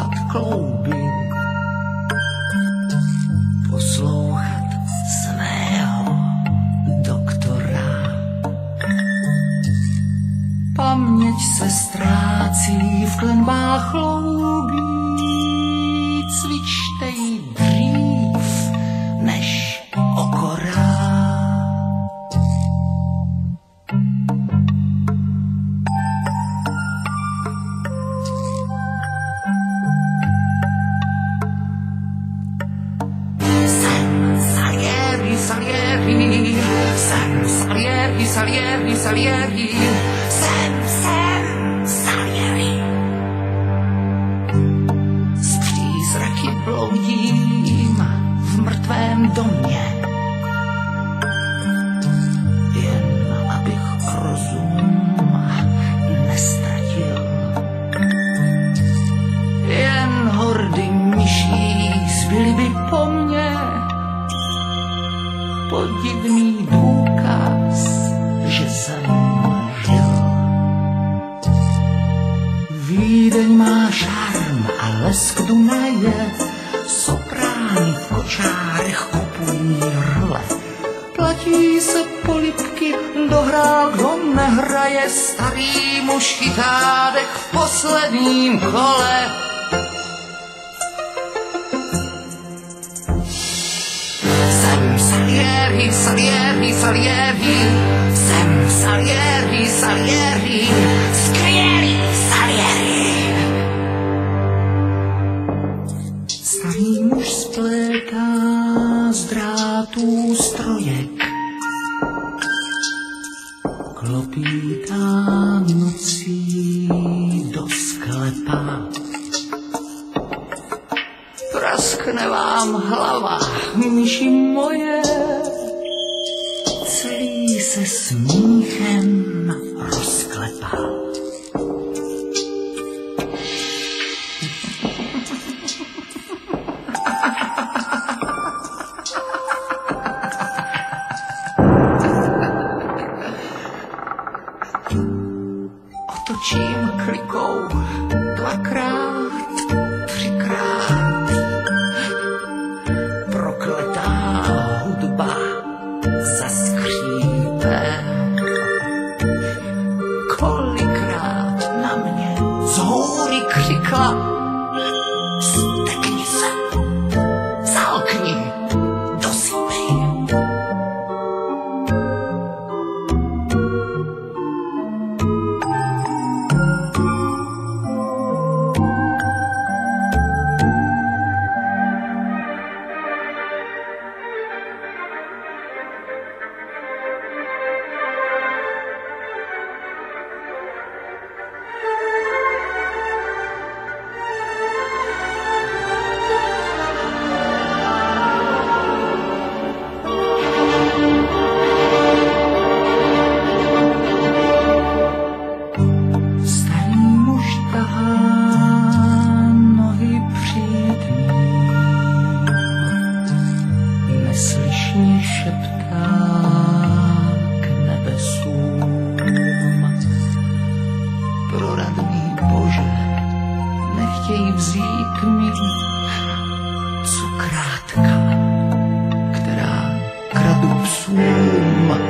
šoupat klouby, poslouchat svého doktora. Paměť se ztrácí v klenbách chloubí, cvičte ji dřív než okorá. Salieri, jsem Salieri. Z přízraky bloudím v mrtvém domě, jen abych rozum nestratil. Jen hordy myší zbyly by po mně, podivný důkaz, že jsem žil. Vídeň má šarm a lesk Dunaje, soprány v kočárech kupují rle. Platí se polibky, dohrál, kdo nehraje, starý muškitádek v posledním kole. Jsem Salieri, Salieri, Salieri, jsem Salieri, Salieri, skvělý Salieri. Starý muž splétá z drátů strojek, klopítá nocí do sklepa. Praskne vám hlava, myši moje, celý se smíchem rozklepá. Otočím klikou dvakrát, třikrát. Prokletá hudba zaskřípe. Kolikrát na mě z hůry křikla: stekni se, zalkni, dosypej. Neslyšně šeptá k nebesům: proradný Bože, nechtěj vzít mi cukrátka, která kradu psům.